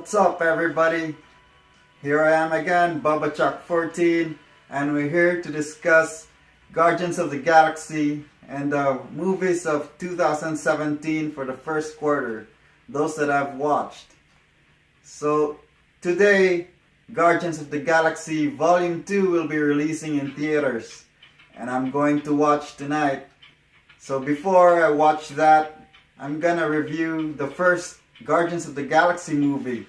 What's up, everybody? Here I am again, BUBBACHUCK 14, and we're here to discuss Guardians of the Galaxy and the movies of 2017 for the first quarter, those that I've watched. So today, Guardians of the Galaxy Volume 2 will be releasing in theaters, and I'm going to watch tonight. So before I watch that, I'm gonna review the first Guardians of the Galaxy movie,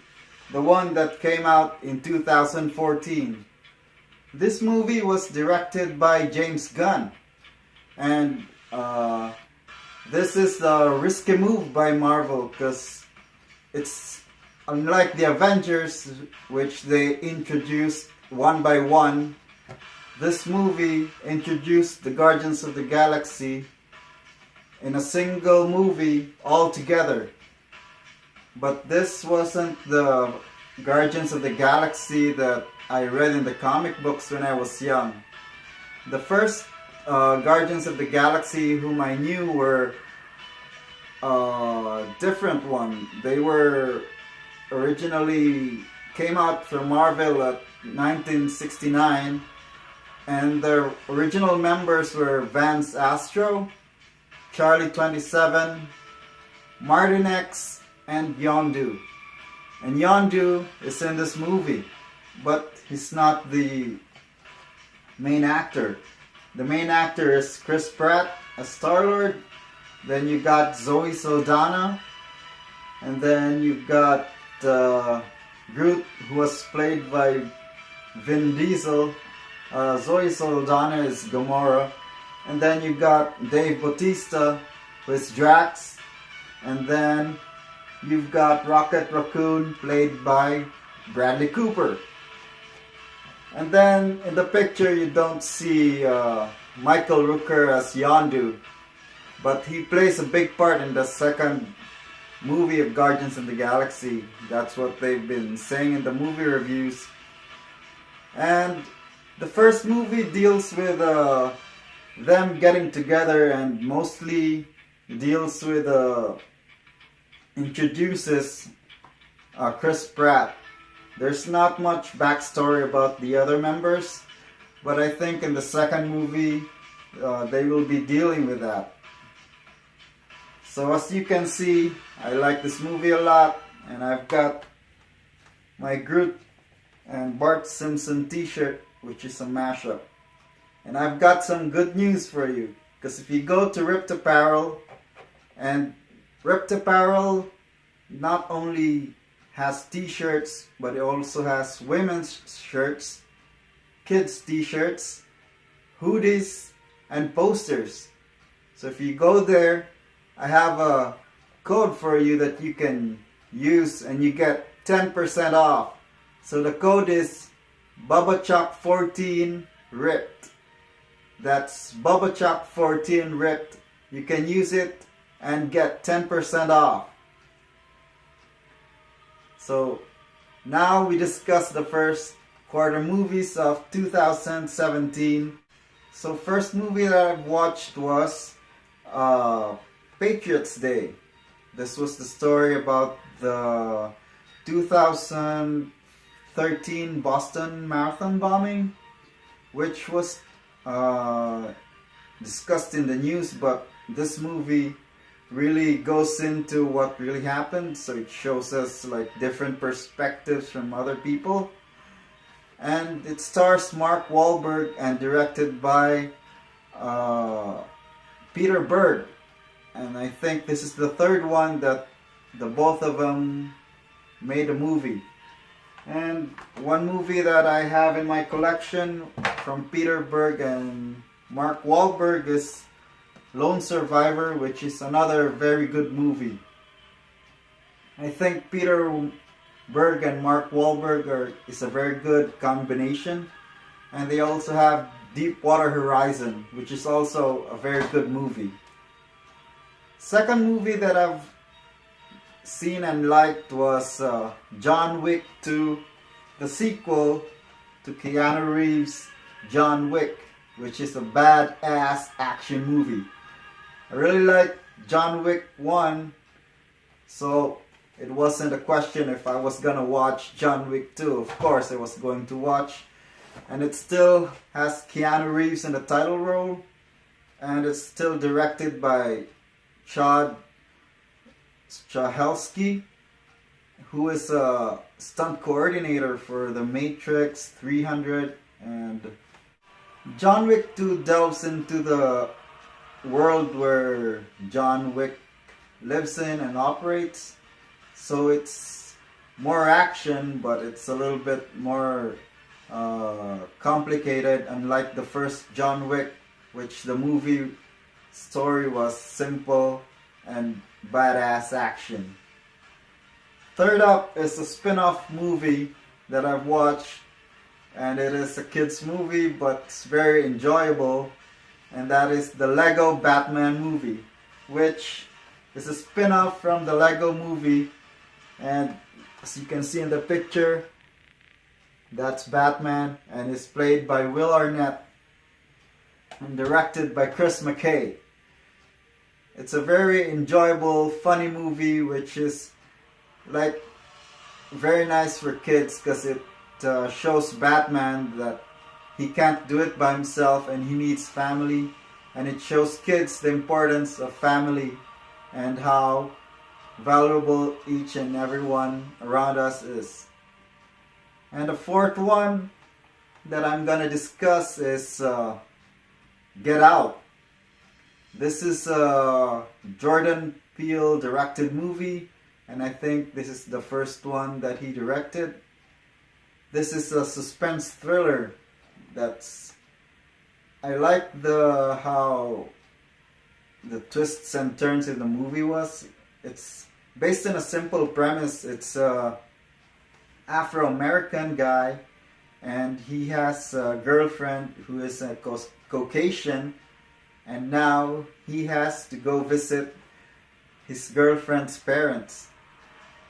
the one that came out in 2014. This movie was directed by James Gunn, and this is a risky move by Marvel because it's unlike the Avengers, which they introduced one by one. This movie introduced the Guardians of the Galaxy in a single movie all together. But this wasn't the Guardians of the Galaxy that I read in the comic books when I was young. The first Guardians of the Galaxy whom I knew were a different one. They were originally came out from Marvel at 1969, and the original members were Vance Astro, Charlie 27, Martin X, and Yondu. And Yondu is in this movie, but he's not the main actor. The main actor is Chris Pratt as Star-Lord. Then you got Zoe Saldana, and then you got Groot, who was played by Vin Diesel. Zoe Saldana is Gamora, and then you got Dave Bautista, who is Drax, and then you've got Rocket Raccoon, played by Bradley Cooper. And then in the picture you don't see Michael Rooker as Yondu, but he plays a big part in the second movie of Guardians of the Galaxy. That's what they've been saying in the movie reviews. And the first movie deals with them getting together, and mostly deals with introduces Chris Pratt. There's not much backstory about the other members, but I think in the second movie they will be dealing with that. So as you can see, I like this movie a lot, and I've got my Groot and Bart Simpson t-shirt, which is a mashup. And I've got some good news for you, because if you go to Ripped Apparel, and Ripped Apparel not only has t-shirts, but it also has women's shirts, kids t-shirts, hoodies, and posters. So if you go there, I have a code for you that you can use, and you get 10% off. So the code is BUBBACHUCK14 RIPPED. That's BUBBACHUCK14 RIPPED. You can use it and get 10% off. So now we discuss the first quarter movies of 2017. So first movie that I've watched was Patriots Day. This was the story about the 2013 Boston Marathon bombing, which was discussed in the news, but this movie really goes into what really happened, so it shows us like different perspectives from other people. And it stars Mark Wahlberg and directed by Peter Berg. And I think this is the third one that the both of them made a movie. And one movie that I have in my collection from Peter Berg and Mark Wahlberg is Lone Survivor, which is another very good movie. I think Peter Berg and Mark Wahlberg is a very good combination. And they also have Deepwater Horizon, which is also a very good movie. Second movie that I've seen and liked was John Wick 2, the sequel to Keanu Reeves' John Wick, which is a badass action movie. I really like John Wick 1, so it wasn't a question if I was gonna watch John Wick 2. Of course I was going to watch. And it still has Keanu Reeves in the title role. And it's still directed by Chad Stahelski, who is a stunt coordinator for The Matrix, 300, and John Wick 2 delves into the world where John Wick lives in and operates. So it's more action, but it's a little bit more complicated, unlike the first John Wick, which the movie story was simple and badass action. Third up is a spin-off movie that I've watched, and it is a kids movie but it's very enjoyable, and that is the Lego Batman movie, which is a spin-off from the Lego movie. And as you can see in the picture, that's Batman, and is played by Will Arnett and directed by Chris McKay. It's a very enjoyable, funny movie, which is like very nice for kids because it shows Batman that he can't do it by himself and he needs family, and it shows kids the importance of family and how valuable each and everyone around us is. And the fourth one that I'm gonna discuss is Get Out. This is a Jordan Peele directed movie, and I think this is the first one that he directed. This is a suspense thriller I like how the twists and turns in the movie was. It's based on a simple premise. It's a Afro-American guy, and he has a girlfriend who is a Caucasian, and now he has to go visit his girlfriend's parents,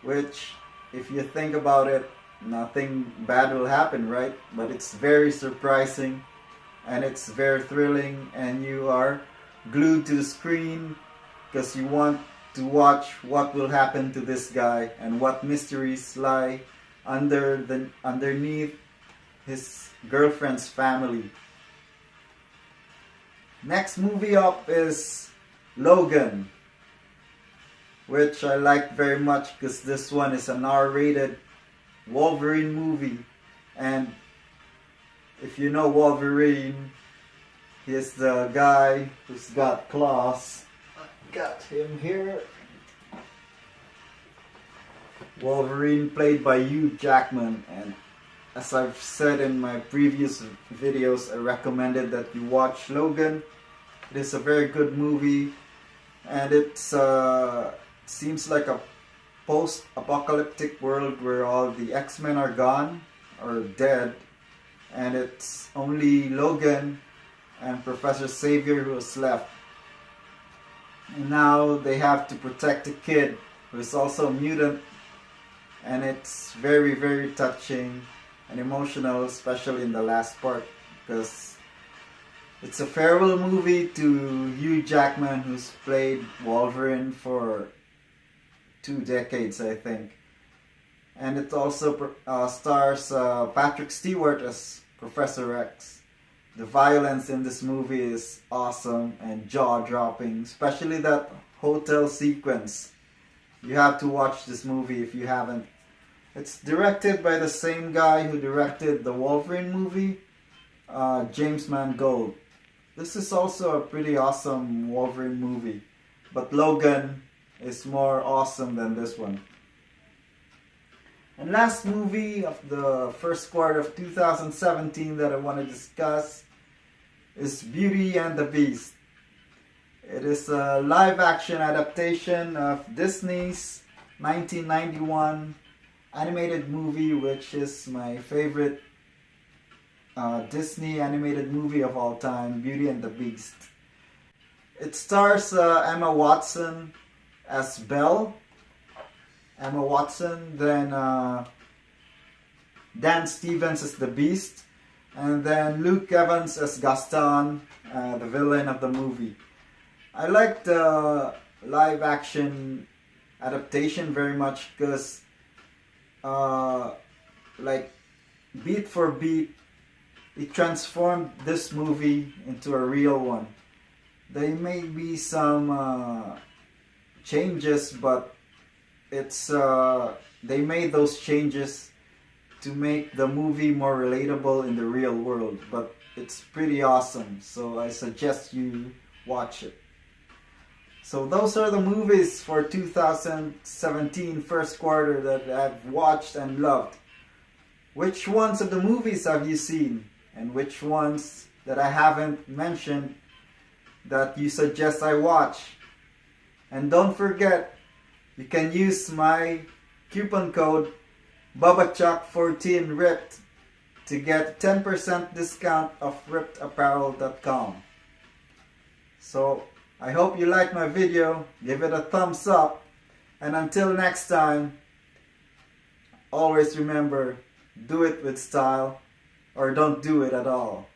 which, if you think about it, nothing bad will happen, right? But it's very surprising, and it's very thrilling, and you are glued to the screen because you want to watch what will happen to this guy and what mysteries lie underneath his girlfriend's family. Next movie up is Logan, which I like very much because this one is an R-rated Wolverine movie. And if you know Wolverine, he is the guy who's got claws. I got him here. Wolverine, played by Hugh Jackman, and as I've said in my previous videos, I recommended that you watch Logan. It is a very good movie, and it seems like a post-apocalyptic world where all the X-Men are gone or dead, and it's only Logan and Professor Xavier who is left. And now they have to protect a kid who is also a mutant, and it's very, very touching and emotional, especially in the last part, because it's a farewell movie to Hugh Jackman, who's played Wolverine for 2 decades, I think. And it also stars Patrick Stewart as Professor X. The violence in this movie is awesome and jaw-dropping, especially that hotel sequence. You have to watch this movie if you haven't. It's directed by the same guy who directed the Wolverine movie, James Mangold. This is also a pretty awesome Wolverine movie, but Logan is more awesome than this one. And last movie of the first quarter of 2017 that I want to discuss is Beauty and the Beast. It is a live-action adaptation of Disney's 1991 animated movie, which is my favorite Disney animated movie of all time, Beauty and the Beast. It stars Emma Watson as Belle, Emma Watson, then Dan Stevens as the Beast, and then Luke Evans as Gaston, the villain of the movie. I like the live action adaptation very much because like beat for beat, it transformed this movie into a real one. There may be some changes, but it's they made those changes to make the movie more relatable in the real world. But it's pretty awesome, so I suggest you watch it. So those are the movies for 2017 first quarter that I've watched and loved. Which ones of the movies have you seen? And which ones that I haven't mentioned that you suggest I watch? And don't forget, you can use my coupon code BUBBACHUCK14RIPPED to get 10% discount of rippedapparel.com. So I hope you like my video, give it a thumbs up, and until next time, always remember, do it with style or don't do it at all.